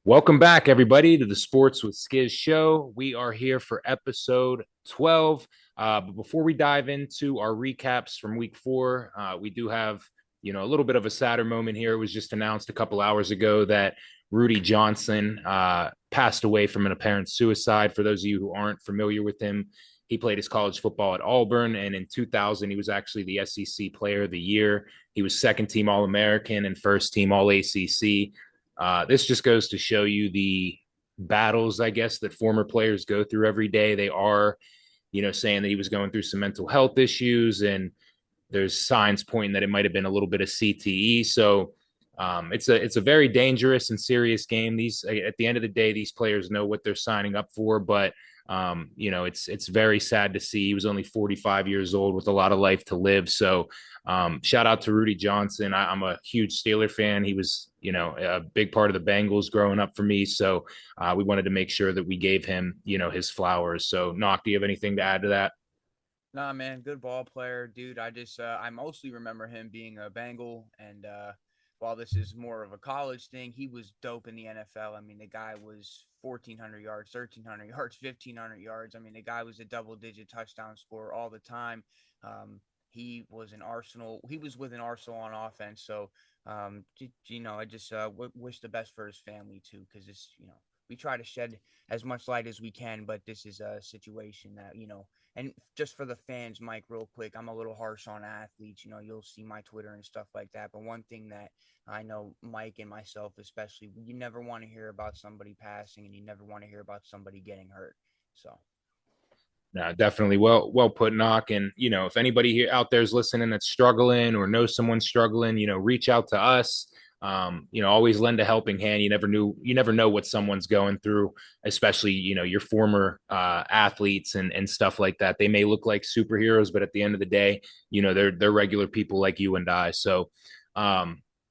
Welcome back, everybody, to the Sports with Skiz show. We are here for episode 12. But before we dive into our recaps from week four, we do have, a little bit of a sadder moment here. It was just announced a couple hours ago that Rudy Johnson passed away from an apparent suicide. For those of you who aren't familiar with him, he played his college football at Auburn, and in 2000, he was actually the SEC Player of the Year. He was second team All American and first team All ACC. This just goes to show you the battles, I guess, that former players go through every day. They are, saying that he was going through some mental health issues, and there's signs pointing that it might have been a little bit of CTE. So it's a very dangerous and serious game. These at the end of the day, these players know what they're signing up for, but it's very sad to see. He was only 45 years old with a lot of life to live. So shout out to Rudy Johnson. I'm a huge Steeler fan. He was, a big part of the Bengals growing up for me. So we wanted to make sure that we gave him, his flowers. So Knock, do you have anything to add to that? Nah, man, good ball player, dude. I mostly remember him being a Bengal, and while this is more of a college thing, he was dope in the NFL. I mean, the guy was 1,400 yards, 1,300 yards, 1,500 yards. I mean, the guy was a double-digit touchdown scorer all the time. He was an Arsenal. He was with an Arsenal on offense. So, I just wish the best for his family too, because we try to shed as much light as we can, but this is a situation that and just for the fans, Mike, real quick, I'm a little harsh on athletes. You'll see my Twitter and stuff like that. But one thing that I know, Mike and myself especially, you never want to hear about somebody passing, and you never want to hear about somebody getting hurt. So, No, definitely well put, Knock. And if anybody here out there is listening that's struggling or knows someone struggling, reach out to us. Always lend a helping hand. You never know what someone's going through, especially your former athletes and stuff like that. They may look like superheroes, but at the end of the day, they're regular people like you and I. So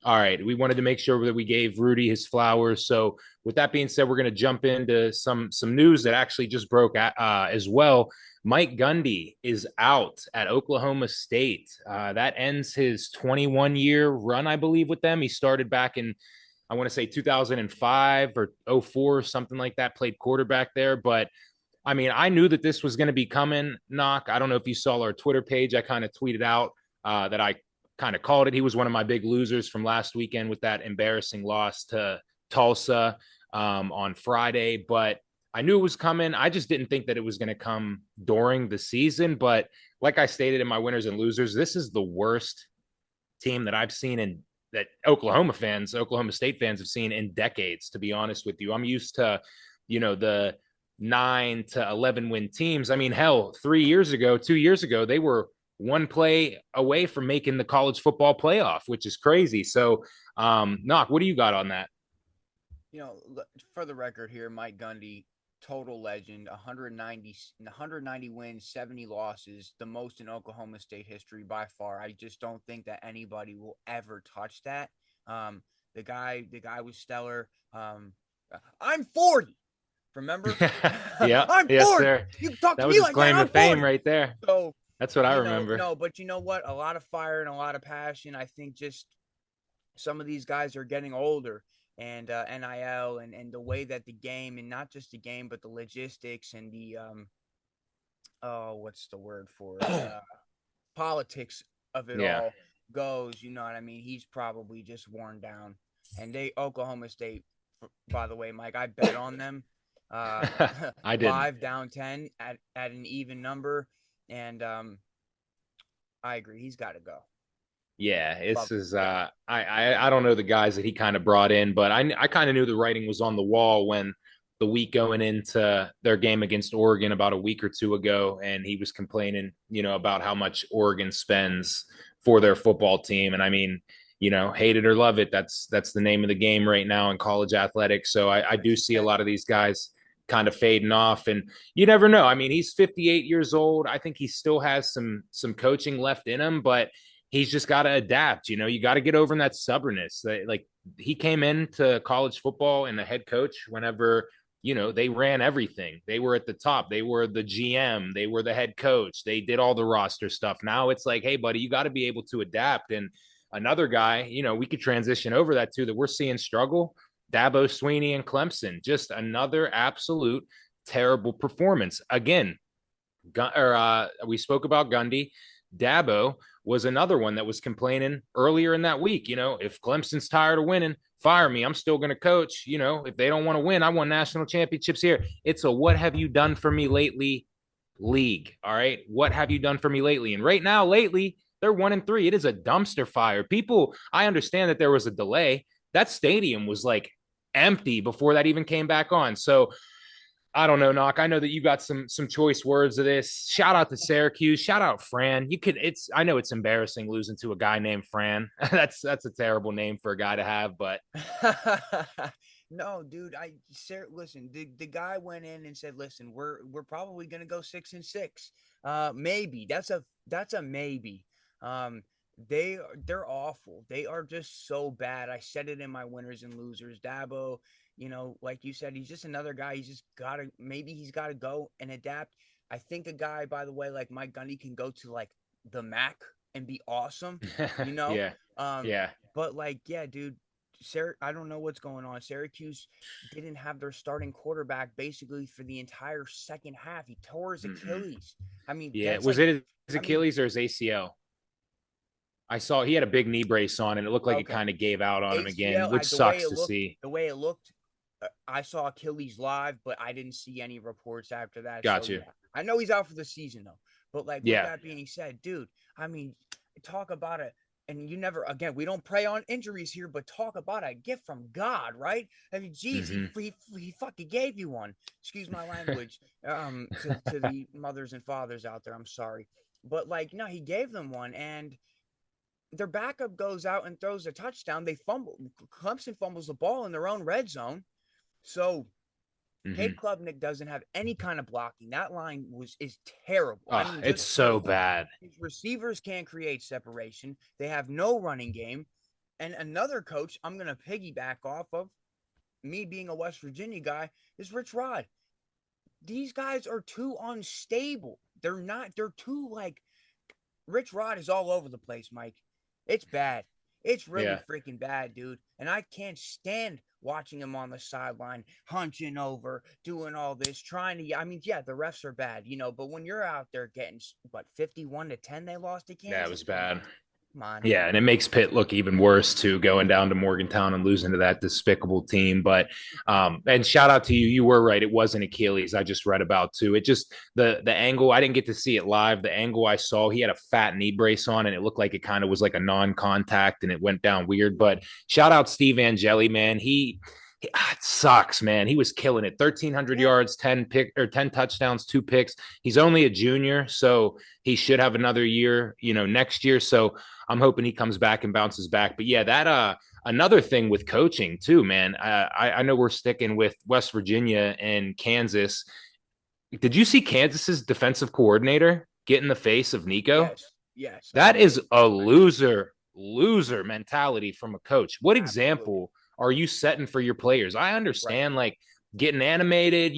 all right, we wanted to make sure that we gave Rudy his flowers. So with that being said, we're going to jump into some news that actually just broke as well. Mike Gundy is out at Oklahoma State. That ends his 21-year run, I believe, with them. He started back in, I want to say 2005 or '04, something like that. Played quarterback there, but I mean, I knew that this was going to be coming. Knock. I don't know if you saw our Twitter page. I kind of tweeted out that I kind of called it. He was one of my big losers from last weekend with that embarrassing loss to Tulsa on Friday, but I knew it was coming. I just didn't think that it was going to come during the season. But like I stated in my winners and losers, this is the worst team that I've seen in that Oklahoma State fans have seen in decades, to be honest with you. I'm used to, the 9 to 11 win teams. I mean, hell, 2 years ago, they were one play away from making the college football playoff, which is crazy. So, Knock, what do you got on that? you know, for the record here, Mike Gundy, total legend, 190 wins, 70 losses, the most in Oklahoma State history by far. I just don't think that anybody will ever touch that. The guy was stellar. I'm 40. Remember? Yeah, I'm yes, 40. sir. You talk to That was me his like that. claim to I'm fame 40. right there. So, That's what I remember. no, but you know what? A lot of fire and a lot of passion. I think just some of these guys are getting older, and NIL and the way that the game, and not just the game, but the logistics and the oh, what's the word for it? Politics of it Yeah, all goes. You know what I mean? He's probably just worn down. And Oklahoma State, by the way, Mike, I bet on them. Uh, I didn't. live down 10 at an even number, and I agree. He's got to go. Yeah, this Love him. is I don't know the guys that he kind of brought in, but I kind of knew the writing was on the wall when the week going into their game against Oregon about a week or two ago, and he was complaining, about how much Oregon spends for their football team. And I mean, hate it or love it, that's the name of the game right now in college athletics. So I do see a lot of these guys kind of fading off, and you never know. I mean, he's 58 years old. I think he still has some coaching left in him, but he's just got to adapt. You got to get over in that stubbornness. Like he came into college football and the head coach whenever they ran everything. They were at the top. They were the GM. They were the head coach. They did all the roster stuff. Now it's like, hey, buddy, you got to be able to adapt. And another guy, we could transition over that too, that we're seeing struggle. Dabo Sweeney and Clemson. Just another absolute terrible performance. Again, we spoke about Gundy. Dabo was another one that was complaining earlier in that week. If Clemson's tired of winning, fire me. I'm still going to coach. If they don't want to win, I won national championships here. It's a what have you done for me lately league. All right. What have you done for me lately? And right now, lately, they're 1-3. It is a dumpster fire. People, I understand that there was a delay. That stadium was like empty before that even came back on. So I don't know, Knock. I know that you got some choice words of this. Shout out to Syracuse. Shout out Fran. I know it's embarrassing losing to a guy named Fran. That's a terrible name for a guy to have, but No, dude. Listen. The guy went in and said, "Listen, we're probably gonna go 6-6. Maybe that's a maybe. Um, they're awful. They are just so bad. I said it in my winners and losers. Dabo, like you said, he's just another guy. He's gotta go and adapt. I think a guy, by the way, like Mike Gundy can go to like the MAC and be awesome, you know? yeah. Um, Yeah. but like, yeah, dude, I don't know what's going on. Syracuse didn't have their starting quarterback basically for the entire second half. He tore his Mm-mm. Achilles. I mean, Yeah. that's Was like, it his I mean, Achilles or his ACL? I saw he had a big knee brace on and it looked like it okay. kind of gave out on him again, ACL, which sucks to see. the way it looked, I saw Achilles live, but I didn't see any reports after that. So Got you. yeah, I know he's out for the season though. But like with Yeah. that being said, dude, I mean, talk about it. And you never again, we don't prey on injuries here, but talk about a gift from God, right? I mean, geez, Mm-hmm. he fucking gave you one. Excuse my language. To the mothers and fathers out there, I'm sorry, but like, no, he gave them one, and their backup goes out and throws a touchdown. They fumble. Clemson fumbles the ball in their own red zone. So Mm-hmm. Cade Klubnik doesn't have any kind of blocking. That line is terrible. I Oh, mean, it's just so terrible. bad. His receivers can't create separation. They have no running game. And another coach I'm going to piggyback off of, me being a West Virginia guy, is Rich Rod. These guys are too unstable. They're not, they're too like, Rich Rod is all over the place, Mike. It's bad. It's really Yeah. freaking bad, dude. And I can't stand watching him on the sideline, hunching over, doing all this, trying to. I mean, yeah, the refs are bad, but when you're out there getting what 51-10, they lost to That Kansas. was Come bad. on, come on. Yeah, and it makes Pitt look even worse too, going down to Morgantown and losing to that despicable team. But and shout out to you, you were right. It wasn't Achilles. I just read about too. It just the angle. I didn't get to see it live. The angle I saw, he had a fat knee brace on, and it looked like it kind of was like a non-contact, and it went down weird. But shout out Steve Angeli, man. It sucks, man. He was killing it. 1,300 Yeah, yards, 10 touchdowns, 2 picks. He's only a junior, so he should have another year, next year. So I'm hoping he comes back and bounces back. But yeah, that another thing with coaching too, man. I know we're sticking with West Virginia and Kansas. Did you see Kansas's defensive coordinator get in the face of Nico? yes, yes. That is a loser mentality from a coach. What Absolutely. example are you setting for your players? I Right. understand like getting animated,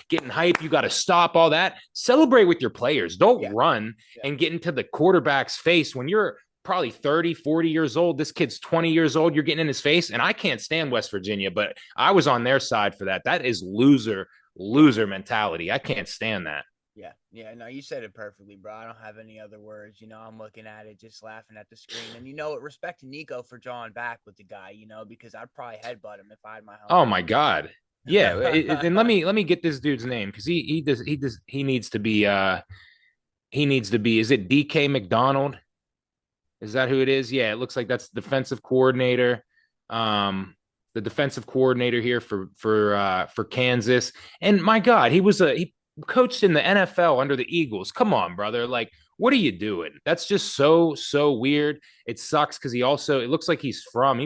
getting hype, you got to stop all that. Celebrate with your players. Don't Yeah, run yeah. and get into the quarterback's face when you're probably 30, 40 years old. This kid's 20 years old. You're getting in his face. And I can't stand West Virginia, but I was on their side for that. That is Yeah. loser mentality. I can't stand that. Yeah, yeah, no, you said it perfectly, bro. I don't have any other words. I'm looking at it, just laughing at the screen. And respect to Nico for drawing back with the guy, because I'd probably headbutt him if I had my Oh helmet my God. Yeah. And let on. me get this dude's name because he needs to be is it DK McDonald? Is that who it is? Yeah, it looks like that's the defensive coordinator. The defensive coordinator here for Kansas. And my God, he coached in the NFL under the Eagles. Come on, brother. Like, what are you doing? That's just so weird. It sucks because it looks like he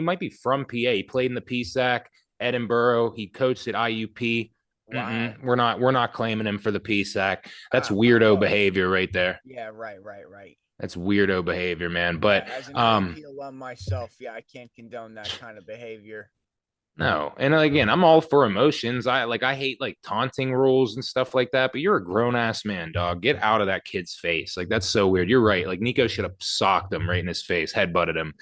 might be from PA. He played in the PSAC, Edinburgh. He coached at IUP. Wow. We're not claiming him for the PSAC. That's weirdo Well, behavior right there. yeah, right. That's weirdo behavior, man. Yeah, But as an IUP alum myself, yeah, I can't condone that kind of behavior. no, and again, I'm all for emotions. I hate like taunting rules and stuff like that. But you're a grown ass man, dog. Get out of that kid's face. Like that's so weird. You're right. Like Nico should have socked him right in his face, headbutted him.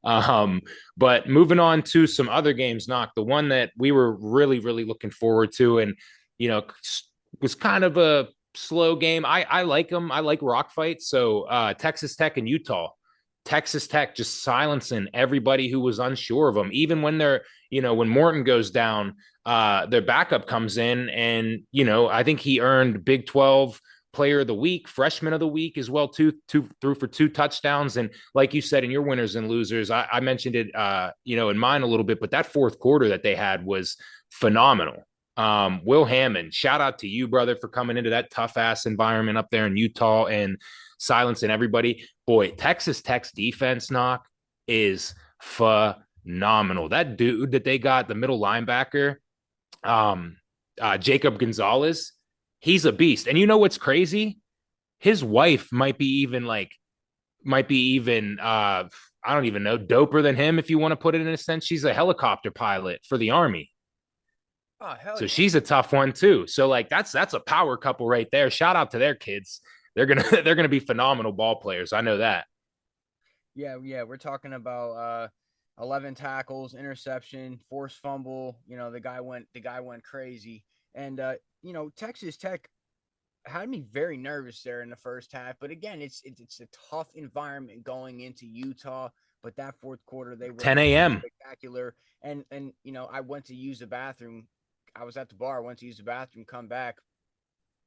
But moving on to some other games, knock the one that we were really, really looking forward to, and you know, was kind of a slow game. I like them. I like rock fights. So Texas Tech and Utah. Texas Tech just silencing everybody who was unsure of them. Even when they're, when Morton goes down, their backup comes in, and I think he earned Big 12 Player of the Week, Freshman of the Week as well. Threw for 2 touchdowns, and like you said in your winners and losers, I mentioned it, in mine a little bit, but that fourth quarter that they had was phenomenal. Will Hammond, shout out to you, brother, for coming into that tough ass environment up there in Utah and silencing everybody. Boy, Texas Tech's defense, knock, is phenomenal. That dude that they got, the middle linebacker, Jacob Gonzalez, he's a beast. And you know what's crazy? His wife might be even I don't even know, doper than him, if you want to put it in a sense. She's a helicopter pilot for the Army. Oh hell So yeah. she's a tough one too. So like that's a power couple right there. Shout out to their kids. They're gonna they're gonna be phenomenal ball players. I know that. Yeah, we're talking about 11 tackles, interception, forced fumble. The guy went crazy. And Texas Tech had me very nervous there in the first half. But again, it's a tough environment going into Utah. But that fourth quarter, they were 10 pretty a.m. spectacular. And I went to use the bathroom. I was at the bar. I went to use the bathroom. Come back,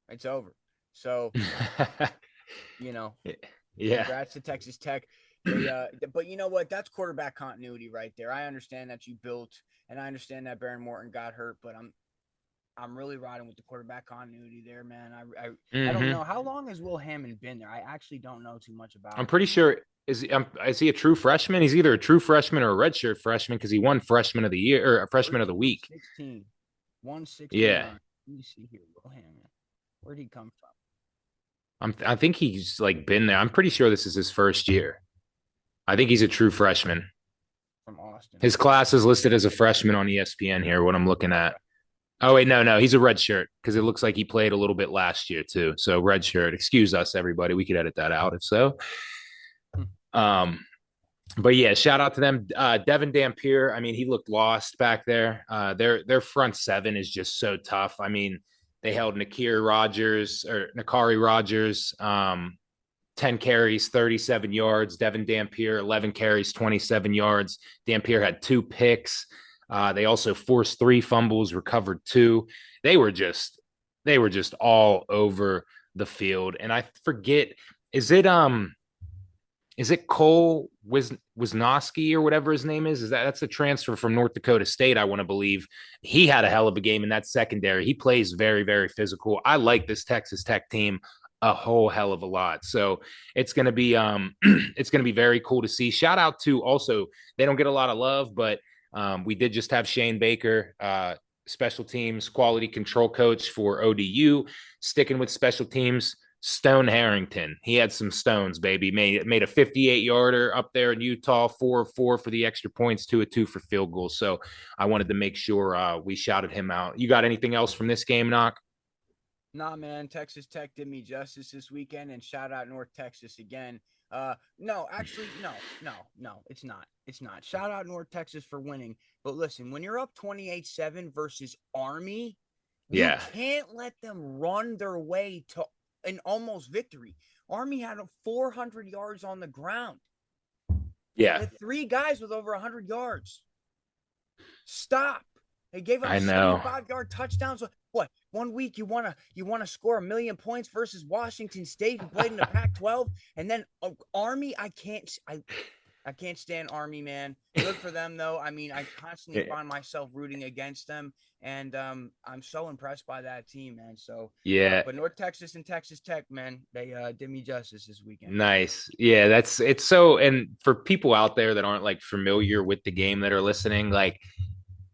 it's over. So you know, Yeah. congrats to Texas Tech. But you know what? That's quarterback continuity right there. I understand that you built, and I understand that Baron Morton got hurt, but I'm really riding with the quarterback continuity there, man. I don't Hmm. know how long has Will Hammond been there. I actually don't know too much about I'm him. pretty sure is he a true freshman? He's either a true freshman or a redshirt freshman because he won freshman of the year or a freshman of the week. 116, 116. Yeah. Let me see here. Will Hammond. Where'd he come from? I think he's like been there. I'm pretty sure this is his first year. I think he's a true freshman. From Austin. His Okay. class is listed as a freshman on ESPN here, what I'm looking at. Okay. Oh wait, no, he's a red shirt because it looks like he played a little bit last year too. So red shirt. Excuse us, everybody. We could edit that out if so. Hmm. Um, but yeah, shout out to them. Devin Dampier. I mean, he looked lost back there. Their front seven is just so tough. I mean, they held Nakari Rogers, 10 carries, 37 yards. Devin Dampier, 11 carries, 27 yards. Dampier had 2 picks. They also forced 3 fumbles, recovered 2. They were just they were just all over the field. And I forget, is it Cole Wisnowski or whatever his name is? That's a transfer from North Dakota State, I want to believe. He had a hell of a game in that secondary. He plays very, very physical. I like this Texas Tech team a whole hell of a lot. So it's gonna be it's gonna be very cool to see. Shout out to also, they don't get a lot of love, but we did just have Shane Baker, special teams quality control coach for ODU, sticking with special teams. Stone Harrington. He had some stones, baby. Made a 58-yarder up there in Utah, 4-4 for the extra points, 2-2 for field goals. So I wanted to make sure we shouted him out. You got anything else from this game, Knock? Nah, man, Texas Tech did me justice this weekend, and shout out North Texas again. No, actually, no, it's not. It's not. Shout out North Texas for winning. But listen, when you're up 28-7 versus Army, you Yeah. can't let them run their way to an almost victory. Army had 400 yards on the ground. They Yeah. had 3 guys with over 100 yards. Stop. They gave up I know. 75-yard touchdowns. What? One week you wanna score 1,000,000 points versus Washington State, who played in the Pac-12, and then Army. I can't stand Army, man. Good for them though. I mean, I constantly find myself rooting against them, and I'm so impressed by that team, man. So, Yeah. but North Texas and Texas Tech, man, they did me justice this weekend. Nice. Yeah, it's so, and for people out there that aren't like familiar with the game that are listening, like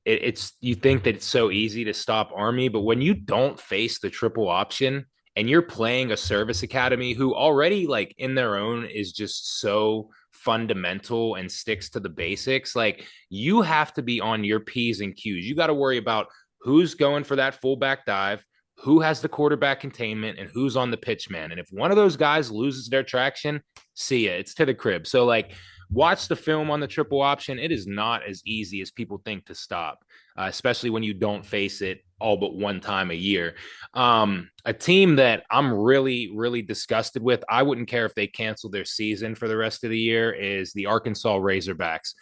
it's you think that it's so easy to stop Army, but when you don't face the triple option and you're playing a service academy who already like in their own is just so fundamental and sticks to the basics, like you have to be on your P's and Q's. You got to worry about who's going for that fullback dive, who has the quarterback containment, and who's on the pitch man. And if one of those guys loses their traction, see ya. It's to the crib. So like watch the film on the triple option. It is not as easy as people think to stop, especially when you don't face it all but one time a year. A team that I'm really, really disgusted with, I wouldn't care if they canceled their season for the rest of the year, is the Arkansas Razorbacks.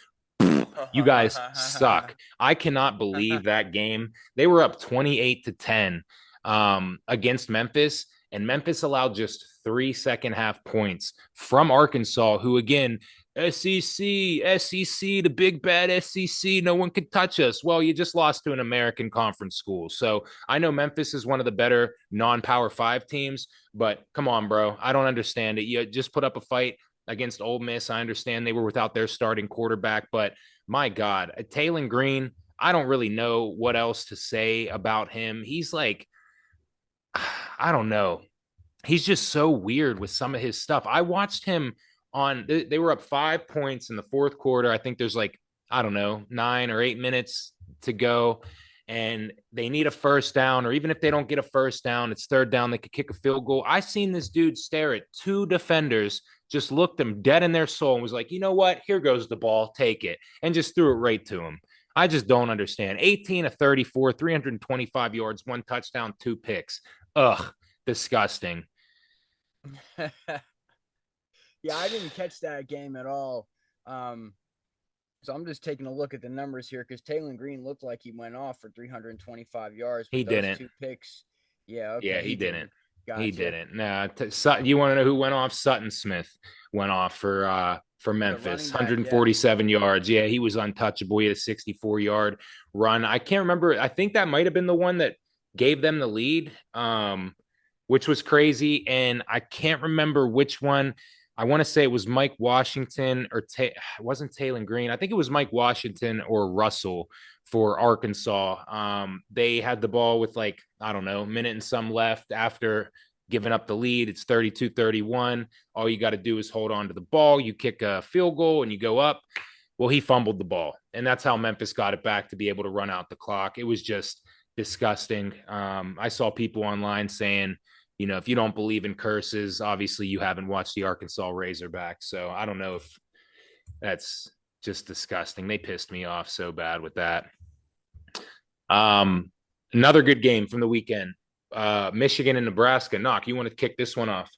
You guys suck. I cannot believe that game. They were up 28-10 against Memphis, and Memphis allowed just 3 second half points from Arkansas, who again, SEC, the big bad SEC, no one can touch us. Well, you just lost to an American conference school. So I know Memphis is one of the better non-power five teams, but come on, bro. I don't understand it. You just put up a fight against Ole Miss. I understand they were without their starting quarterback, but my God, Taylon Green, I don't really know what else to say about him. He's like, I don't know. He's just so weird with some of his stuff. I watched him they were up 5 points in the fourth quarter. I think there's like, I don't know, 9 or 8 minutes to go. And they need a first down, or even if they don't get a first down, it's third down, they could kick a field goal. I seen this dude stare at two defenders, just looked them dead in their soul and was like, you know what? Here goes the ball, take it, and just threw it right to him. I just don't understand. 18 of 34, 325 yards, one touchdown, two picks. Ugh, disgusting. Yeah, I didn't catch that game at all. Um, so I'm just taking a look at the numbers here because Taylon Green looked like he went off for 325 yards, He but those didn't. two picks, yeah, Yeah, okay, he he didn't. didn't. He Gotcha. didn't. Nah, Sutton. You want to know who went off? Sutton Smith went off for The Memphis, running back, yeah. 147 yards. Yeah, he was untouchable. He had a 64-yard run. I can't remember. I think that might have been the one that gave them the lead, which was crazy. And I can't remember which one. I want to say it was Mike Washington it wasn't Taylon Green. I think it was Mike Washington or Russell for Arkansas. They had the ball with like, I don't know, a minute and some left after giving up the lead. It's 32-31. All you got to do is hold on to the ball. You kick a field goal and you go up. Well, he fumbled the ball. And that's how Memphis got it back to be able to run out the clock. It was just disgusting. I saw people online saying, if you don't believe in curses, obviously you haven't watched the Arkansas Razorbacks. So I don't know if that's just disgusting. They pissed me off so bad with that. Another good game from the weekend. Michigan and Nebraska. Knock, you want to kick this one off?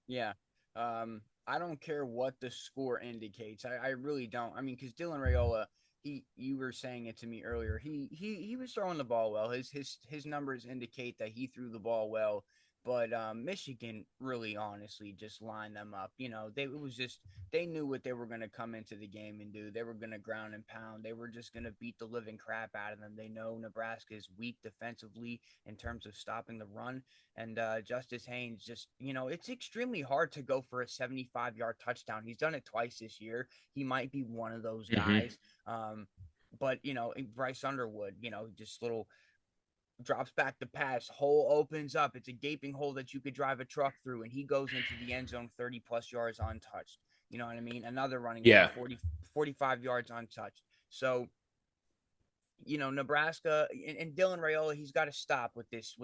Yeah. I don't care what the score indicates. I really don't. I mean, because Dylan Raiola, you were saying it to me earlier. He was throwing the ball well. His numbers indicate that he threw the ball well. But Michigan really, honestly, just lined them up. They knew what they were going to come into the game and do. They were going to ground and pound. They were just going to beat the living crap out of them. They know Nebraska is weak defensively in terms of stopping the run. And Justice Haynes it's extremely hard to go for a 75-yard touchdown. He's done it twice this year. He might be one of those guys. But Bryce Underwood, just little drops back the pass, hole opens up. It's a gaping hole that you could drive a truck through, and he goes into the end zone 30 plus yards untouched. You know what I mean? Another running Yeah. back, 45 yards untouched. So, Nebraska and Dylan Raiola, he's got to stop with this,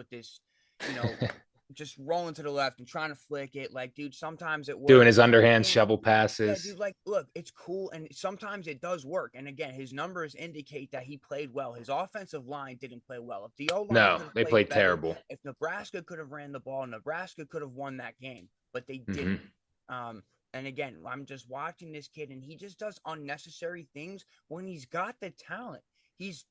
just rolling to the left and trying to flick it. Like, dude, sometimes it Doing works. his underhand And shovel yeah, passes. dude, like, look, it's cool, and sometimes it does work. And again, his numbers indicate that he played well. His offensive line didn't play well. If the O line No, could have they played played better, terrible. if Nebraska could have ran the ball, Nebraska could have won that game, but they didn't. And again, I'm just watching this kid, and he just does unnecessary things when he's got the talent. He's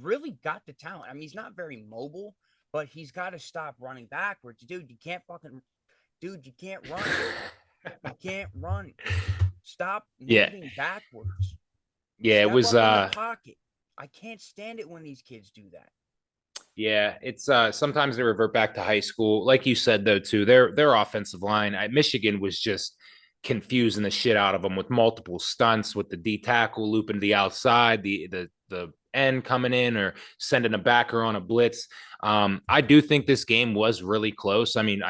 really got the talent. I mean, he's not very mobile, but he's got to stop running backwards. Dude, you can't run. You can't run. Stop Yeah. moving backwards. Yeah, it Step was up in the pocket. I can't stand it when these kids do that. Yeah, it's sometimes they revert back to high school. Like you said though too, their offensive line at Michigan was just confusing the shit out of them with multiple stunts with the D tackle looping to the outside, the end coming in or sending a backer on a blitz. I do think this game was really close. I mean,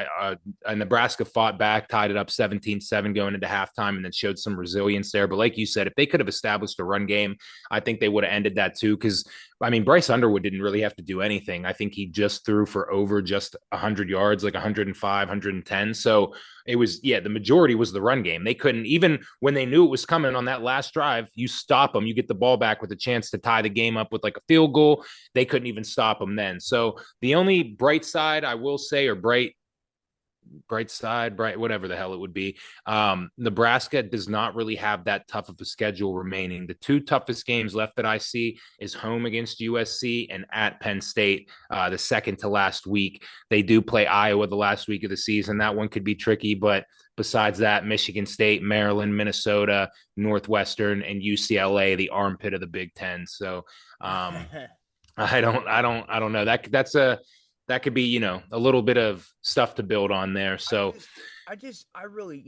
Nebraska fought back, tied it up 17-7 going into halftime, and then showed some resilience there. But like you said, if they could have established a run game, I think they would have ended that too. Because I mean, Bryce Underwood didn't really have to do anything. I think he just threw for over just 100 yards, like 105, 110. So it was, yeah, the majority was the run game. They couldn't, even when they knew it was coming on that last drive, you stop them, you get the ball back with a chance to tie the game up with like a field goal. They couldn't even stop them then. So the only bright side I will say, or bright side, bright, whatever the hell it would be. Nebraska does not really have that tough of a schedule remaining. The two toughest games left that I see is home against USC and at Penn State, the second to last week. They do play Iowa the last week of the season. That one could be tricky, but besides that, Michigan State, Maryland, Minnesota, Northwestern, and UCLA, the armpit of the Big Ten. So I don't know. That could be, a little bit of stuff to build on there. I So, just, I really,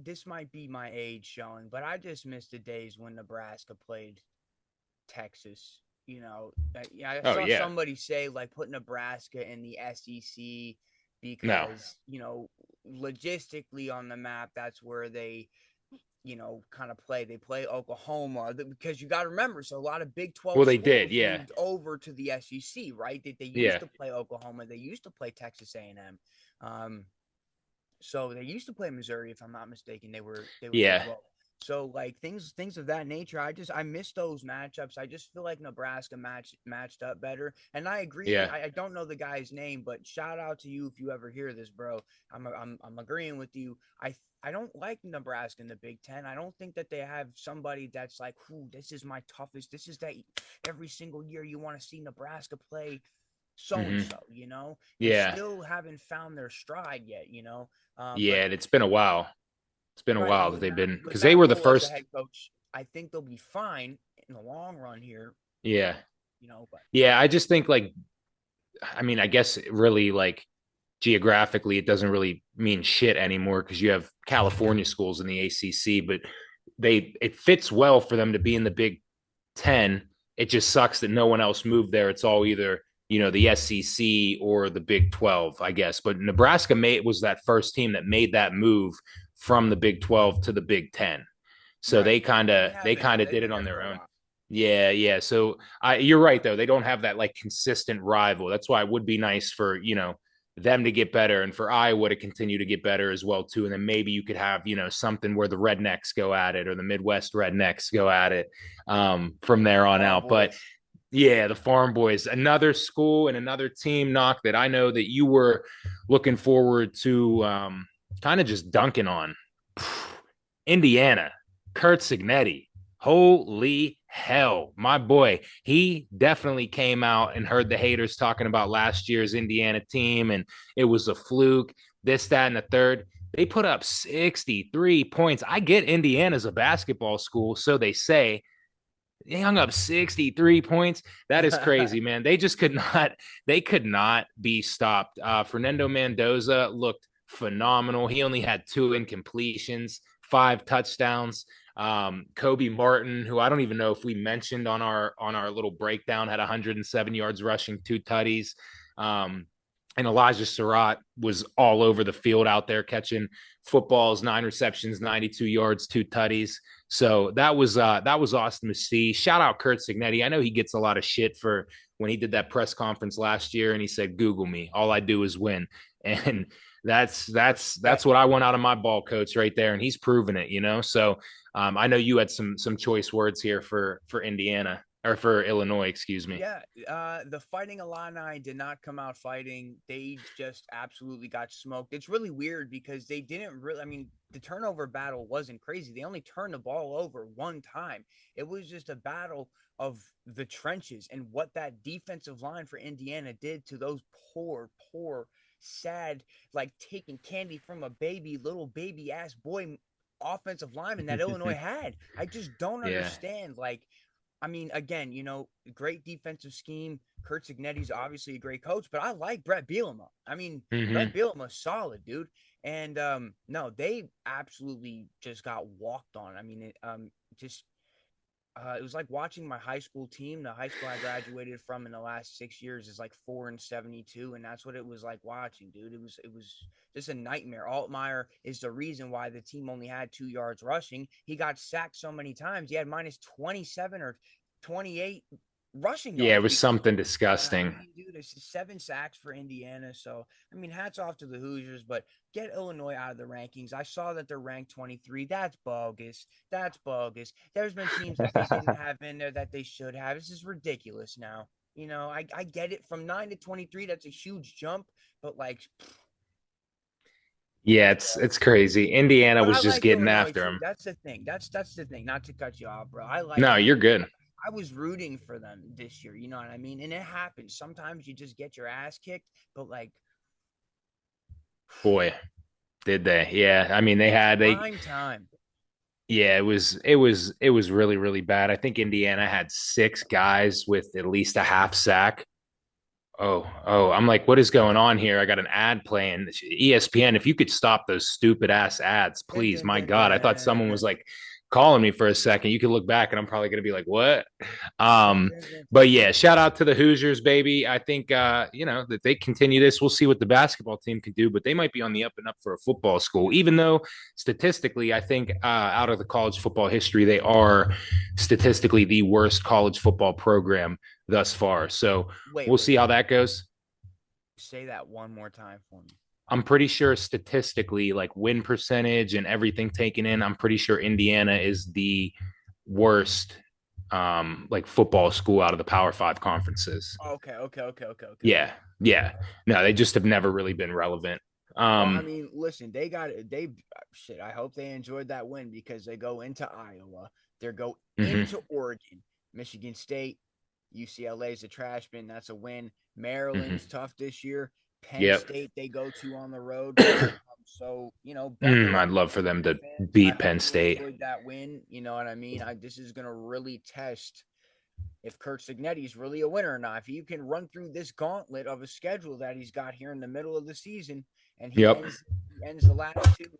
this might be my age showing, but I just miss the days when Nebraska played Texas. Yeah, I oh saw yeah, somebody say like put Nebraska in the SEC no, because, logistically on the map, that's where they, kind of play. They play Oklahoma because you got to remember, so a lot of Big well 12 they did, schools yeah, moved over to the SEC, right? They used yeah, to play Oklahoma, they used to play Texas A&M. So they used to play Missouri, if I'm not mistaken. They were pretty yeah, low. So like things of that nature, I miss those matchups. I just feel like Nebraska matched up better. And I agree. yeah, I don't know the guy's name, but shout out to you if you ever hear this, bro. I'm agreeing with you. I don't like Nebraska in the Big Ten. I don't think that they have somebody that's like, "Whoo, this is my toughest." This is that every single year you want to see Nebraska play so and hmm, so. They yeah, still haven't found their stride yet. But yeah. It's been a while. It's been a right, while and that they've been with because they Matt were the Rule as the first. head coach, I think they'll be fine in the long run here. Yeah, But yeah. I just think like, I mean, I guess really like geographically, it doesn't really mean shit anymore because you have California schools in the ACC, but it fits well for them to be in the Big 10. It just sucks that no one else moved there. It's all either, the SEC or the Big 12, I guess. But Nebraska was that first team that made that move from the Big 12 to the Big 10. So right, they kind and of they kind of they've did been it there on for their a own. while. Yeah, yeah. So you're right though. They don't have that like consistent rival. That's why it would be nice for, them to get better and for Iowa to continue to get better as well too. And then maybe you could have, something where the rednecks go at it or the Midwest rednecks go at it from there on Farm out. But boys. yeah, the Farm Boys, another school and another team, knock that I know that you were looking forward to kind of just dunking on. Indiana, Kurt Signetti. Holy hell, my boy. He definitely came out and heard the haters talking about last year's Indiana team and it was a fluke, this, that, and the third. They put up 63 points. I get Indiana's a basketball school, so they say. They hung up 63 points. That is crazy, man. They just could not be stopped. Fernando Mendoza looked phenomenal. He only had two incompletions, five touchdowns. Kobe Martin, who I don't even know if we mentioned on our little breakdown, had 107 yards rushing, two tutties. Um, and Elijah Surratt was all over the field out there catching footballs, 9 receptions, 92 yards, two tutties. So that was awesome to see. Shout out Kurt Signetti. I know he gets a lot of shit for when he did that press conference last year and he said, "Google me. All I do is win." And that's Respect. what I want out of my ball coach right there, and he's proven it. So I know you had some choice words here for Indiana or for Illinois, excuse me. Yeah, the Fighting Illini did not come out fighting. They just absolutely got smoked. It's really weird because they didn't really. I mean, the turnover battle wasn't crazy. They only turned the ball over one time. It was just a battle of the trenches and what that defensive line for Indiana did to those poor, sad, like taking candy from a little baby ass boy offensive lineman that Illinois had. I just don't Yeah. understand. Like, I mean, again, great defensive scheme. Kurt Signetti's obviously a great coach, but I like Brett Bielema. I mean, Brett Mm-hmm. Bielema's solid, dude. And no, they absolutely just got walked on. I mean, it was like watching my high school team. The high school I graduated from in the last 6 years is like 4-72, and that's what it was like watching, dude. It was just a nightmare. Altmaier is the reason why the team only had 2 yards rushing. He got sacked so many times. He had minus 27 or 28 rushing Yeah, it yards was because of something it. You know what I disgusting. mean, dude? It's 7 sacks for Indiana. So, I mean, hats off to the Hoosiers, but get Illinois out of the rankings. I saw that they're ranked 23. That's bogus. That's bogus. There's been teams that they didn't have in there that they should have. This is ridiculous now. I get it from 9 to 23. That's a huge jump, but like, Yeah, that's it's crazy. Indiana but I was just like getting Illinois after too. him. That's the thing. That's the thing. Not to cut you off, bro. I like No, Illinois. you're good. I was rooting for them this year. You know what I mean? And it happens. Sometimes you just get your ass kicked, but like Boy, did they. Yeah. I mean, they prime time. yeah, it was really, really bad. I think Indiana had six guys with at least a half sack. Oh, I'm like, what is going on here? I got an ad playing. ESPN, if you could stop those stupid ass ads, Dun, please. dun, My dun, God, I thought someone was dun. like calling me for a second. You could look back and I'm probably gonna be like, what? Dun, Um, dun, dun, but dun, yeah, dun. shout out to the Hoosiers, baby. I think that they continue this. We'll see what the basketball team can do, but they might be on the up and up for a football school, even though statistically, I think out of the college football history, they are statistically the worst college football program thus far. So Wait, we'll wait. see how that goes. Say that one more time for me. I'm pretty sure statistically, like win percentage and everything taken in, I'm pretty sure Indiana is the worst like football school out of the Power Five conferences. Okay, okay, okay, okay, okay, Yeah. okay. Yeah. No, they just have never really been relevant. Well, I Um, mean, listen, they got it. They shit. I hope they enjoyed that win because they go into Iowa. They go mhm, into Oregon, Michigan State, UCLA is a trash bin. That's a win. mhm. Maryland's tough this year. Penn Yep. State they go to on the road. So buckle up, I'd love for them Indiana to fans. I beat hope Penn you State. enjoyed that win. You know what I mean? This is gonna really test if Kurt Signetti is really a winner or not. If he can run through this gauntlet of a schedule that he's got here in the middle of the season, and he Yep. ends the last two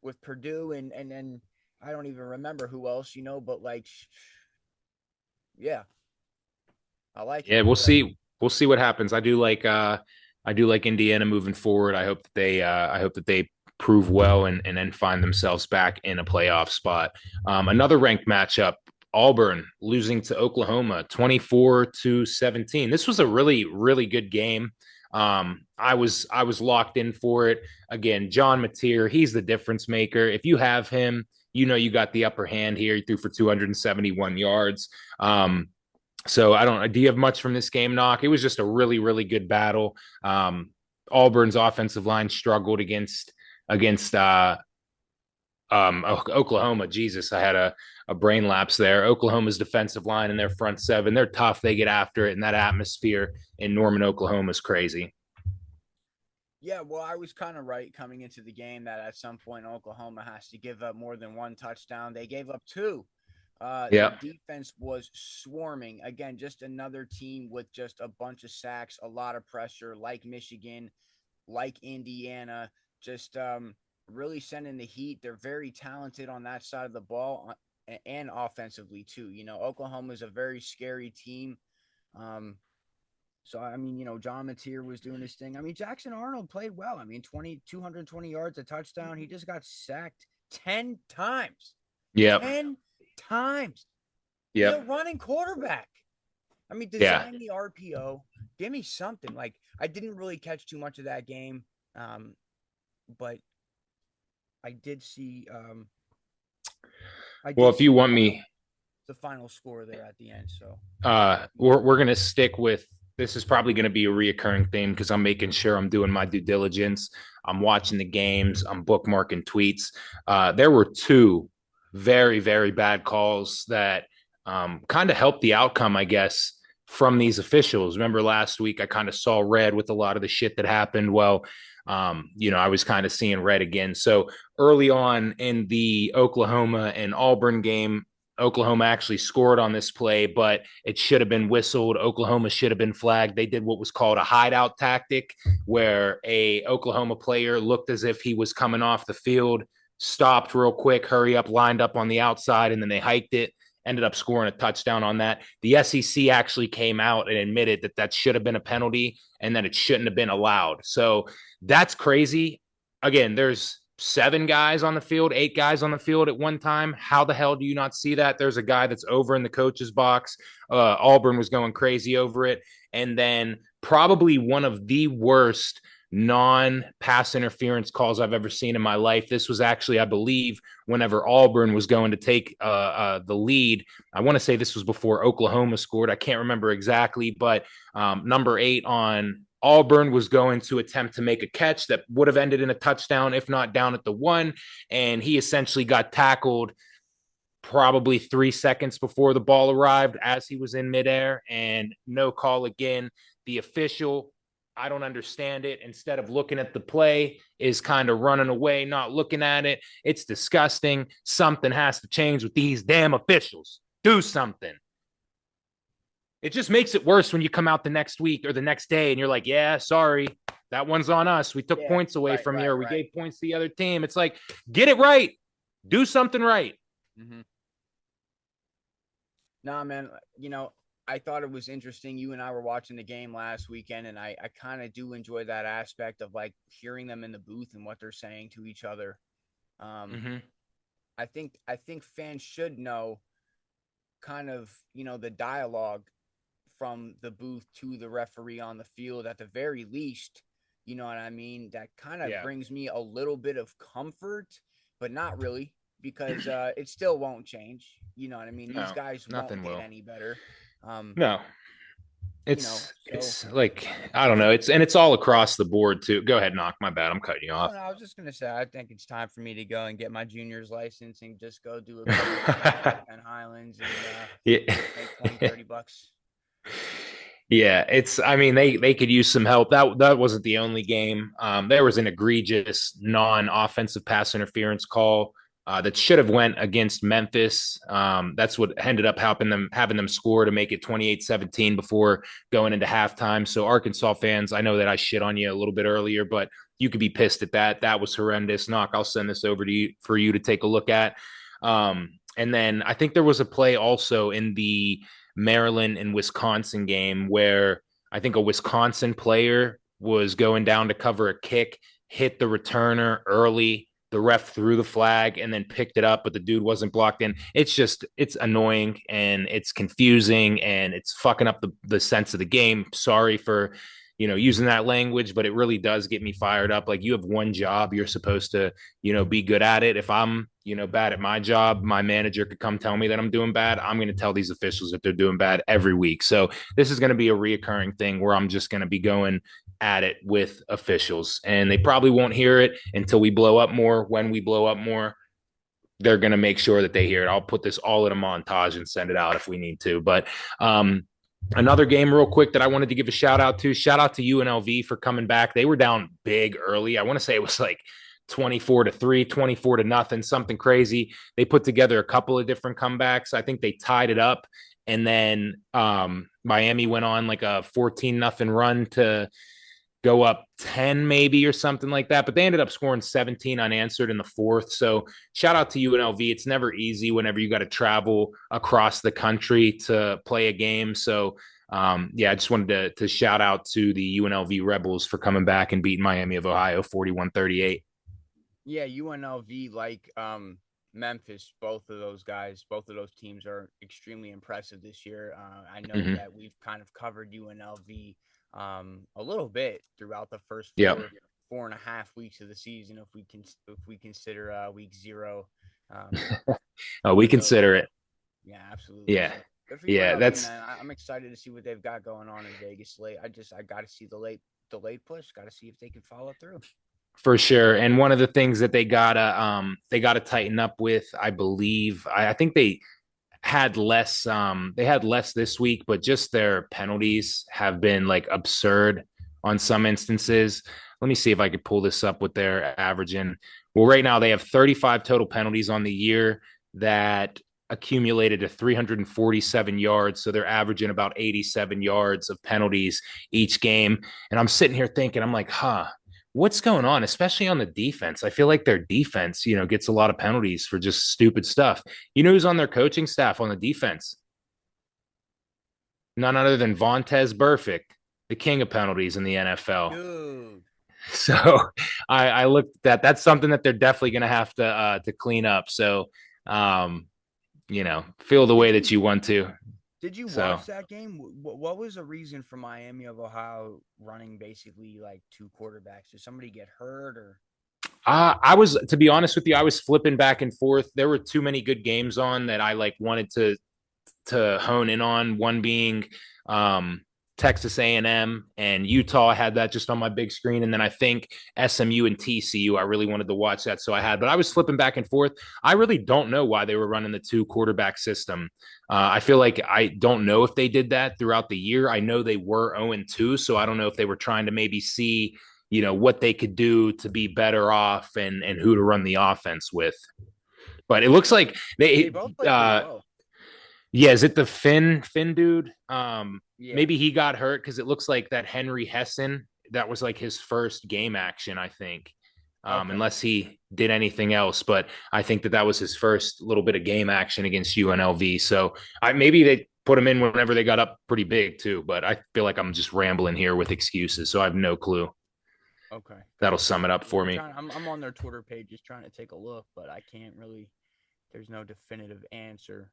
with Purdue and then I don't even remember who else, but like, yeah, I like it. Yeah, we'll see. We'll see what happens. I do like Indiana moving forward. I hope that they prove well and then find themselves back in a playoff spot. Another ranked matchup, Auburn losing to Oklahoma 24-17. This was a really, really good game. I was locked in for it. Again, John Mateer, he's the difference maker. If you have him, you got the upper hand here. He threw for 271 yards. So I don't. Do you have much from this game, Knock? It was just a really, really good battle. Auburn's offensive line struggled against Oklahoma. Jesus, I had a brain lapse there. Oklahoma's defensive line and their front seven. They're tough. They get after it, and that atmosphere in Norman, Oklahoma is crazy. Yeah, well, I was kind of right coming into the game that at some point Oklahoma has to give up more than one touchdown. They gave up two. Their Yeah. defense was swarming. Again, just another team with just a bunch of sacks, a lot of pressure, like Michigan, like Indiana, just really sending the heat. They're very talented on that side of the ball and offensively, too. Oklahoma is a very scary team. Um, so, I mean, John Mateer was doing his thing. I mean, Jackson Arnold played well. I mean, 220 yards, a touchdown. He just got sacked 10 times. Yep. 10 times. He's a Yep. running quarterback. I mean, Yeah. design the RPO. Give me something. Like, I didn't really catch too much of that game, but I did see. I Well, did if you see want me, the final score there at the end. So, we're gonna stick with this is probably gonna be a reoccurring theme because I'm making sure I'm doing my due diligence. I'm watching the games. I'm bookmarking tweets. There were two very, very bad calls that kind of helped the outcome, I guess, from these officials. Remember last week I kind of saw red with a lot of the shit that happened. Well, I was kind of seeing red again. So early on in the Oklahoma and Auburn game, Oklahoma actually scored on this play, but it should have been whistled. Oklahoma should have been flagged. They did what was called a hideout tactic, where a Oklahoma player looked as if he was coming off the field, stopped real quick, hurry up, lined up on the outside, and then they hiked it. Ended up scoring a touchdown on that. The SEC actually came out and admitted that that should have been a penalty and that it shouldn't have been allowed. So that's crazy. Again, seven guys on the field, eight guys on the field at one time. How the hell do you not see that? There's a guy that's over in the coach's box. Auburn was going crazy over it. And then probably one of the worst non-pass interference calls I've ever seen in my life. This was actually, I believe, whenever Auburn was going to take the lead. I want to say this was before Oklahoma scored. I can't remember exactly, but number 8 on Auburn was going to attempt to make a catch that would have ended in a touchdown, if not down at the 1. And he essentially got tackled probably 3 seconds before the ball arrived as he was in midair, and no call again. The official, I don't understand it. Instead of looking at the play, is kind of running away, not looking at it. It's disgusting. Something has to change with these damn officials. Do something. It just makes it worse when you come out the next week or the next day and you're like, yeah, sorry, that one's on us. We took Yeah, points away right, from you, right, or we right. gave points to the other team. It's like, get it right. Do something right. Mm-hmm. Nah, man, I thought it was interesting. You and I were watching the game last weekend, and I kind of do enjoy that aspect of like hearing them in the booth and what they're saying to each other. Um, Mm-hmm. I think fans should know kind of, the dialogue from the booth to the referee on the field at the very least. You know what I mean? That kind of Yeah. brings me a little bit of comfort, but not really because it still won't change. You know what I mean? These No, guys won't nothing get will. any better. Um, No, so it's like I don't know. It's all across the board too. Go ahead, knock. My bad. I'm cutting you oh off. no, I was just gonna say I think it's time for me to go and get my junior's license and just go do a couple laps at Penn Highlands and Yeah. make 20-30 bucks. Yeah, it's. I mean, they could use some help. That wasn't the only game. There was an egregious non-offensive pass interference call that should have went against Memphis. That's what ended up helping them having them score to make it 28-17 before going into halftime. So Arkansas fans, I know that I shit on you a little bit earlier, but you could be pissed at that. That was horrendous. Knock, I'll send this over to you for you to take a look at. And then I think there was a play also in the Maryland and Wisconsin game where I think a Wisconsin player was going down to cover a kick, hit the returner early. The ref threw the flag and then picked it up, but the dude wasn't blocked in. It's annoying and it's confusing and it's fucking up the sense of the game. Sorry for, using that language, but it really does get me fired up. Like, you have one job, you're supposed to, be good at it. If I'm, bad at my job, my manager could come tell me that I'm doing bad. I'm going to tell these officials that they're doing bad every week. So this is going to be a reoccurring thing where I'm just going to be going at it with officials, and they probably won't hear it until we blow up more. When we blow up more, they're going to make sure that they hear it. I'll put this all in a montage and send it out if we need to. But another game real quick that I wanted to give a shout out to. Shout out to UNLV for coming back. They were down big early. I want to say it was like 24-3, 24-0, something crazy. They put together a couple of different comebacks. I think they tied it up. And then Miami went on like a 14-0 run to go up 10 maybe or something like that, but they ended up scoring 17 unanswered in the fourth. So shout out to UNLV. It's never easy whenever you got to travel across the country to play a game. So yeah, I just wanted to shout out to the UNLV Rebels for coming back and beating Miami of Ohio 41-38. Yeah, UNLV like Memphis, both of those guys, both of those teams are extremely impressive this year. I know Mm-hmm. that we've kind of covered UNLV a little bit throughout the first Yep. 4.5 weeks of the season, if we consider week 0. Um, Oh, we so consider it. yeah, absolutely. Yeah. So good for Yeah. UNLV, That's man. I'm excited to see what they've got going on in Vegas late. I got to see the late push. Got to see if they can follow through. for sure. And one of the things that they gotta tighten up with, I believe, I think they had less this week, but just their penalties have been like absurd on some instances. Let me see if I could pull this up what they're averaging. Well, right now they have 35 total penalties on the year that accumulated to 347 yards. So they're averaging about 87 yards of penalties each game. And I'm sitting here thinking, I'm like, what's going on, especially on the defense? I feel like their defense, gets a lot of penalties for just stupid stuff. You know who's on their coaching staff on the defense? None other than Vontez Burfict, the king of penalties in the NFL. Dude. So I looked at that. That's something that they're definitely going to have to clean up. So, um, feel the Did way that you you want to. did you So watch that game? What was the reason for Miami of Ohio running basically like two quarterbacks? Did somebody get hurt or? I was, to be honest with you, I was flipping back and forth. There were too many good games on that I like wanted to hone in on. One being um, Texas A&M and Utah. I had that just on my big screen, and then I think SMU and TCU. I really wanted to watch that, so I had. But I was flipping back and forth. I really don't know why they were running the two quarterback system. I feel like I don't know if they did that throughout the year. I know they were 0-2, so I don't know if they were trying to maybe see what they could do to be better off and who to run the offense with. But it looks like They they both played pretty well. yeah, is it the Finn dude? Yeah. Maybe he got hurt because it looks like that Henry Hessen, that was like his first game action, I think. Okay. Unless he did anything else, but I think that was his first little bit of game action against UNLV. So maybe they put him in whenever they got up pretty big too. But I feel like I'm just rambling here with excuses, so I have no clue. Okay. That'll Gotcha. sum it up Yeah, for me. I'm on their Twitter page just trying to take a look, but I can't really. There's no definitive answer.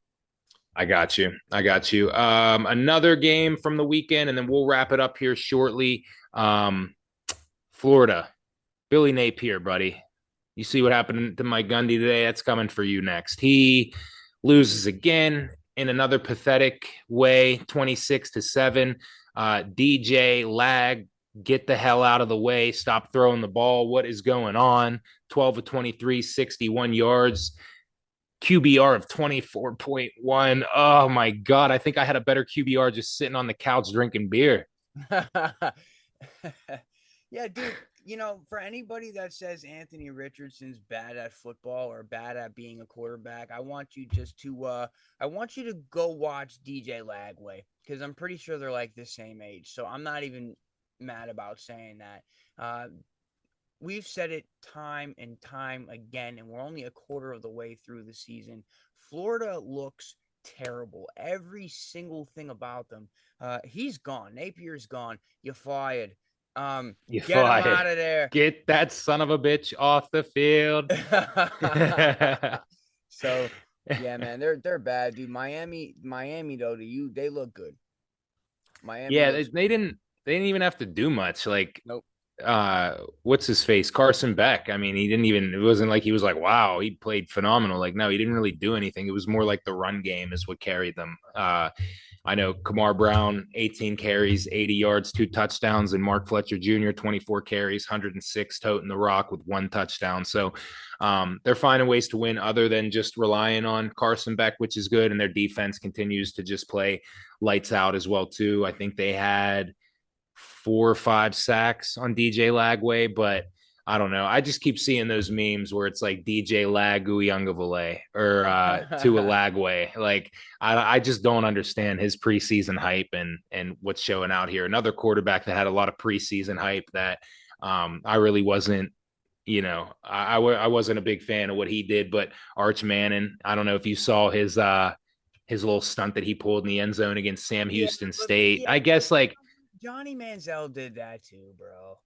I got you. I got you. Another game from the weekend, and then we'll wrap it up here shortly. Florida, Billy Napier, buddy. You see what happened to Mike Gundy today? That's coming for you next. He loses again in another pathetic way, 26-7. DJ lag, get the hell out of the way. Stop throwing the ball. What is going on? 12 of 23, 61 yards. QBR of 24.1. Oh my God. I think I had a better QBR just sitting on the couch drinking beer. Yeah, dude, for anybody that says Anthony Richardson's bad at football or bad at being a quarterback, I want you to go watch DJ Lagway because I'm pretty sure they're like the same age. So I'm not even mad about saying that. We've said it time and time again, and we're only a quarter of the way through the season. Florida looks terrible. Every single thing about them. He's gone. Napier's gone. You fired. You Get him fired. out of there. Get that son of a bitch off the field. So yeah, man, they're bad, dude. Miami though, to you, they look good. Miami Yeah, they, looks they good. didn't they didn't even have to do much. Like Nope. what's his face? Carson Beck. I mean, he didn't even, it wasn't like he was like, wow, he played phenomenal. Like, no, he didn't really do anything. It was more like the run game is what carried them. I know Kamar Brown, 18 carries, 80 yards, 2 touchdowns, and Mark Fletcher Jr., 24 carries, 106 toting the rock with 1 touchdown. So they're finding ways to win other than just relying on Carson Beck, which is good. And their defense continues to just play lights out as well, too. I think they had 4 or 5 sacks on DJ Lagway, but I don't know. I just keep seeing those memes where it's like DJ Lag Uyunglele or Tua Lagway. Like I just don't understand his preseason hype and what's showing out here. Another quarterback that had a lot of preseason hype that I really wasn't. I wasn't a big fan of what he did, but Arch Manning. I don't know if you saw his little stunt that he pulled in the end zone against Sam Yeah, Houston but State. yeah, I guess like Johnny Manziel did that too, bro.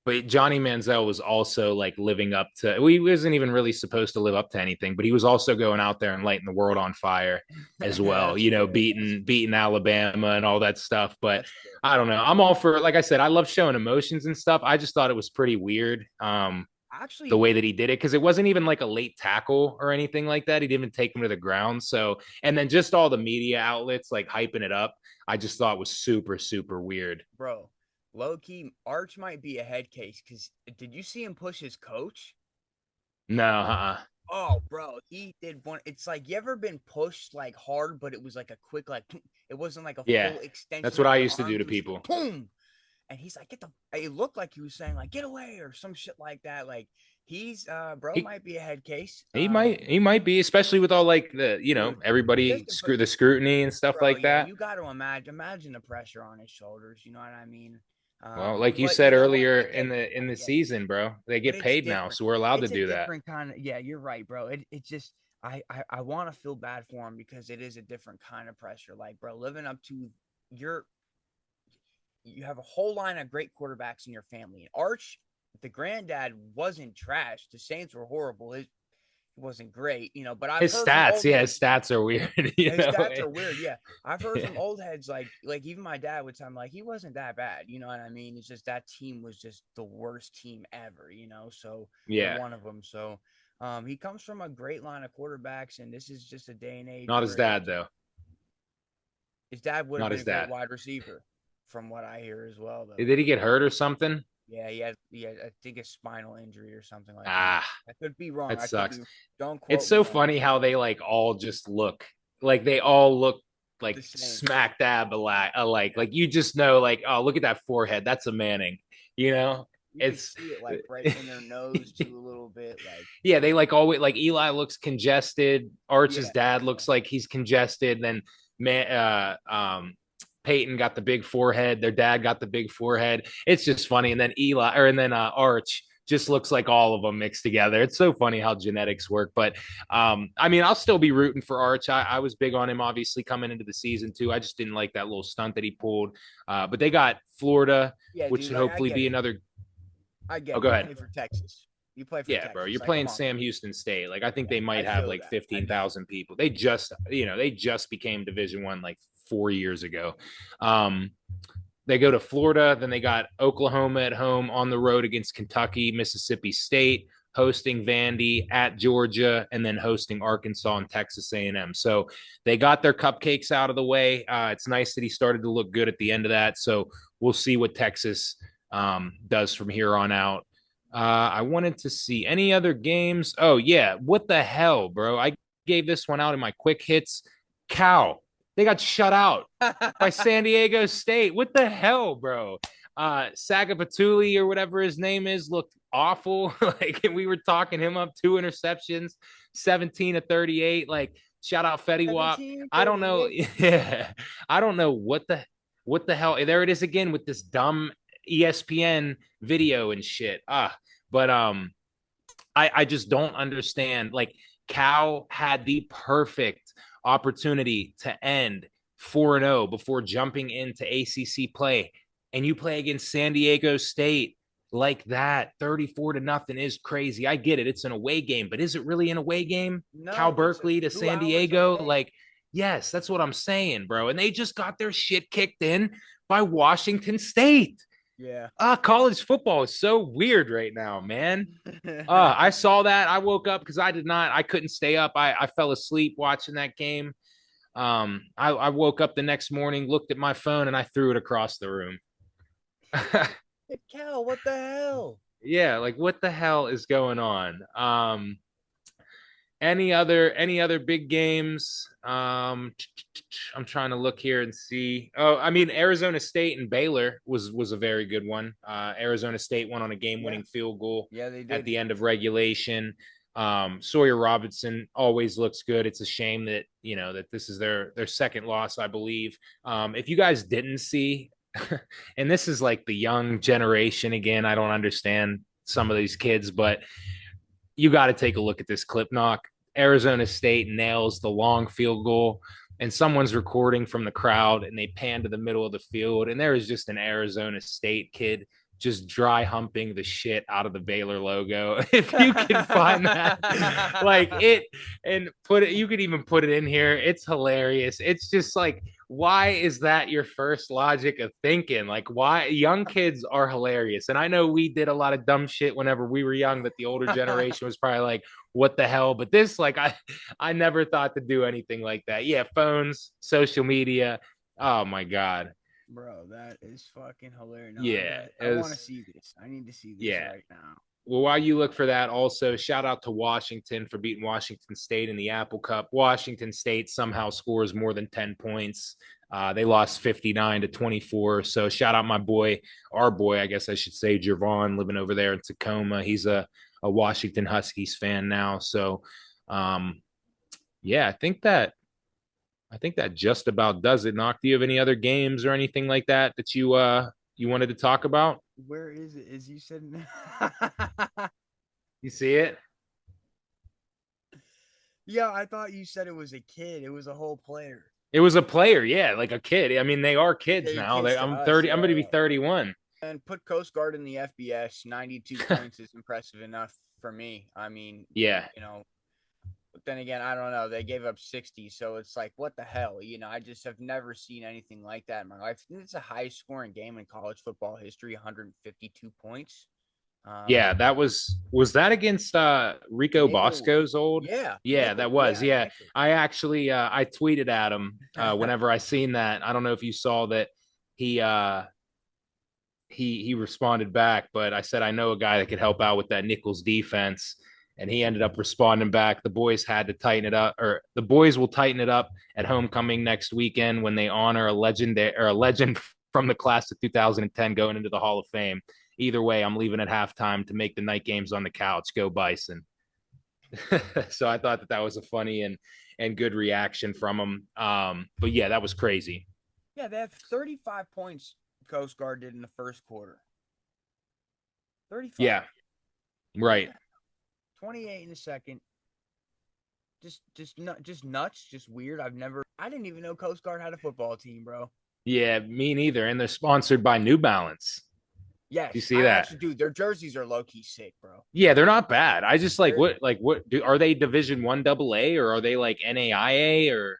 but Johnny Manziel was also like living up to, well, he wasn't even really supposed to live up to anything, but he was also going out there and lighting the world on fire as well, That's fair. beating Alabama and all that stuff. But That's fair. I don't know. I'm all for, like I said, I love showing emotions and stuff. I just thought it was pretty weird. The Actually, way that he did it, because it wasn't even like a late tackle or anything like that. He didn't even take him to the ground. So, and then just all the media outlets like hyping it up, I just thought was super, super weird. bro, low key, Arch might be a head case because did you see him push his coach? No, Oh, bro, he did one. It's like you ever been pushed like hard, but it was like a quick like it wasn't like a yeah, full that's extension what of I your used to do arms. to It was people. boom, and he's like, "Get the." It looked like he was saying like, "Get away" or some shit like that. Like he's bro He might be a head case. he might be, especially with all like the Dude, everybody just to put the scrutiny and stuff bro, like yeah, that. you got to imagine the pressure on his shoulders. You know what I mean? Well, like you But you said know what? earlier I in get it. the I get it. season, bro, they But get it's paid now, different. so we're allowed to It's a do that. different kind of yeah. You're right, bro. It just I want to feel bad for him because it is a different kind of pressure. Like, bro, living up to your you have a whole line of great quarterbacks in your family. And Arch, The granddad wasn't trash. The Saints were horrible. It wasn't great, but I've His heard from stats, old yeah, his heads. stats are weird. You His know, stats are weird. Yeah, I've heard yeah, from old heads like even my dad would tell me like he wasn't that bad. You know what I mean? It's just that team was just the worst team ever. So they're yeah. one of them. So he comes from a great line of quarterbacks, and this is just a day and age Not his where it dad though. his dad would have Not been his a great dad. wide receiver, from what I hear as well. Though, Did he get hurt or something? yeah, he had I think a spinal injury or something like that. Ah, I could be wrong. that I could sucks. be. Don't It's quote me so on funny this. how they like all just look like they all look The like same. smack dab alike. Like you just know, like, oh, look at that forehead. That's a Manning. You know, You could it's see it like right in their nose too a little bit. Like yeah, they like always like Eli looks congested. Arch's yeah, dad yeah. looks like he's congested. Then man, Peyton got the big forehead. Their dad got the big forehead. It's just funny. And then Arch just looks like all of them mixed together. It's so funny how genetics work. But I mean, I'll still be rooting for Arch. I was big on him, obviously, coming into the season too. I just didn't like that little stunt that he pulled. But they got Florida, Yeah, which dude, should like I hopefully get be it. another. I get Oh, it. go You ahead. play for Texas. You play for Yeah, bro, Texas. you're Like, come playing on, Sam Houston State. Like I think man. they I might have feel like that. I do. 15,000 people. They just became Division 1 like 4 years ago. Um, they go to Florida, then they got Oklahoma at home, on the road against Kentucky, Mississippi State, hosting Vandy, at Georgia, and then hosting Arkansas and Texas A&M. So they got their cupcakes out of the way. It's nice that he started to look good at the end of that. So we'll see what Texas does from here on out. I wanted to see any other games. Oh yeah, what the hell, bro? I gave this one out in my quick hits. Cal, they got shut out by San Diego State. What the hell, bro? Sagapatuli or whatever his name is looked awful. Like we were talking him up, 2 interceptions, 17 to 38. Like shout out Fetty Wap. I don't know. 17-38. Yeah, I don't know what the hell. There it is again with this dumb ESPN video and shit. But I just don't understand. Like Cal had the perfect opportunity to end 4-0 before jumping into ACC play, and you play against San Diego State like that. 34-0 is crazy. I get it. It's an away game, but is it really an away game? Cal No, it's Berkeley to 2 hours San Diego? away. Like, yes, that's what I'm saying, bro. And they just got their shit kicked in by Washington State. Yeah. College football is so weird right now, man. I saw that. I woke up because I couldn't stay up. I fell asleep watching that game. I woke up the next morning, looked at my phone, and I threw it across the room. Cal, what the hell? Yeah, like what the hell is going on? Any other big games? I'm trying to look here and see. Oh, I mean, Arizona State and Baylor was a very good one. Arizona State won on a Yeah. game-winning field goal Yeah, they at did. the end of regulation. Sawyer Robinson always looks good. It's a shame that that this is their second loss, I believe. If you guys didn't see, and this is like the young generation again, I don't understand some of these kids, but you got to take a look at this clip knock. Arizona State nails the long field goal, and someone's recording from the crowd, and they pan to the middle of the field, and there is just an Arizona State kid just dry humping the shit out of the Baylor logo. If you can find that, like it, and put it, you could even put it in here. It's hilarious. It's just like, why is that your first logic of thinking? Like, why young kids are hilarious. And I know we did a lot of dumb shit whenever we were young that the older generation was probably like, what the hell? But this, like, I never thought to do anything like that. Yeah, phones, social media. Oh my God. Bro, that is fucking hilarious. No, Yeah. I want to see this. I need to see this Yeah. right now. Well, while you look for that, also shout out to Washington for beating Washington State in the Apple Cup. Washington State somehow scores more than 10 points. They lost 59-24. So shout out our boy, I guess I should say, Javon, living over there in Tacoma. He's a Washington Huskies fan now. So yeah, I think that just about does it. Knock, do you have any other games or anything like that you wanted to talk about? Where is it? Is you said You see it? Yeah, I thought you said it was a kid. It was a whole player. It was a player, yeah, like a kid. I mean, they are kids They're now. kids to I'm us. 30. I'm Yeah, going to be yeah. 31. And put Coast Guard in the FBS. 92 points is impressive enough for me. I mean, Yeah. you know, but then again, I don't know. They gave up 60, so it's like, what the hell? I just have never seen anything like that in my life. It's the highest scoring game in college football history, 152 points. Yeah, that was that against Rico Nickel, Bosco's old? yeah, Yeah, that nickel, was. yeah, Yeah. nickel. I actually I tweeted at him whenever I seen that. I don't know if you saw that he he responded back, but I said I know a guy that could help out with that Nichols defense, and he ended up responding back. The boys had to tighten it up, or the boys will tighten it up at homecoming next weekend when they honor a legend from the class of 2010 going into the Hall of Fame. Either way, I'm leaving at halftime to make the night games on the couch. Go Bison! So I thought that was a funny and good reaction from him. But yeah, that was crazy. Yeah, they have 35 points. Coast Guard did in the first quarter. 35. Yeah, right. Yeah. 28 in the second. Just nuts, just weird. I didn't even know Coast Guard had a football team, bro. Yeah, me neither. And they're sponsored by New Balance. Do you Yes, see I that? actually do. Their jerseys are low key sick, bro. Yeah, they're not bad. I just They're like what do are they Division One AA or are they like NAIA or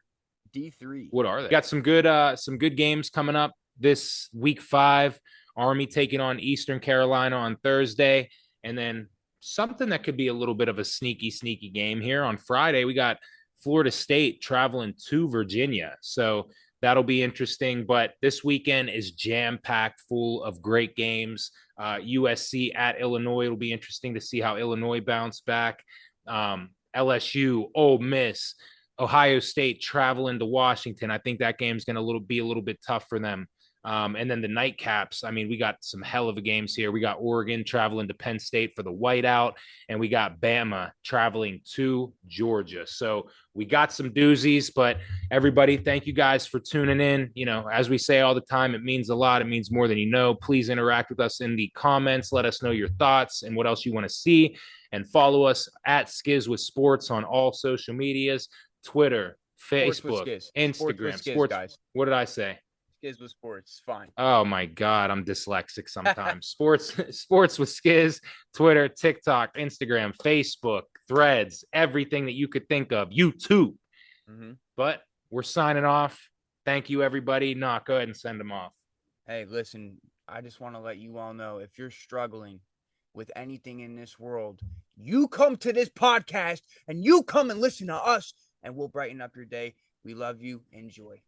D3. what are they? Got some good games coming up this week 5. Army taking on Eastern Carolina on Thursday, and then something that could be a little bit of a sneaky game here on Friday. We got Florida State traveling to Virginia. So that'll be interesting. But this weekend is jam packed full of great games. USC at Illinois. It'll be interesting to see how Illinois bounce back. LSU, Ole Miss, Ohio State traveling to Washington. I think that game's going to be a little bit tough for them. And then the nightcaps. I mean, we got some hell of a games here. We got Oregon traveling to Penn State for the whiteout, and we got Bama traveling to Georgia. So we got some doozies, but everybody, thank you guys for tuning in. As we say all the time, it means a lot. It means more than you know. Please interact with us in the comments. Let us know your thoughts and what else you want to see. And follow us at Skiz with Sports on all social medias, Twitter, Sports with Facebook, Skiz. Sports with Instagram, Skiz, sports. guys. What did I say? Skiz with Sports. Fine. Oh my God, I'm dyslexic sometimes. Sports with Skiz, Twitter, TikTok, Instagram, Facebook, Threads, everything that you could think of, YouTube. Mm-hmm. But we're signing off. Thank you, everybody. Nah, go ahead and send them off. Hey, listen, I just want to let you all know if you're struggling with anything in this world, you come to this podcast and you come and listen to us, and we'll brighten up your day. We love you. Enjoy.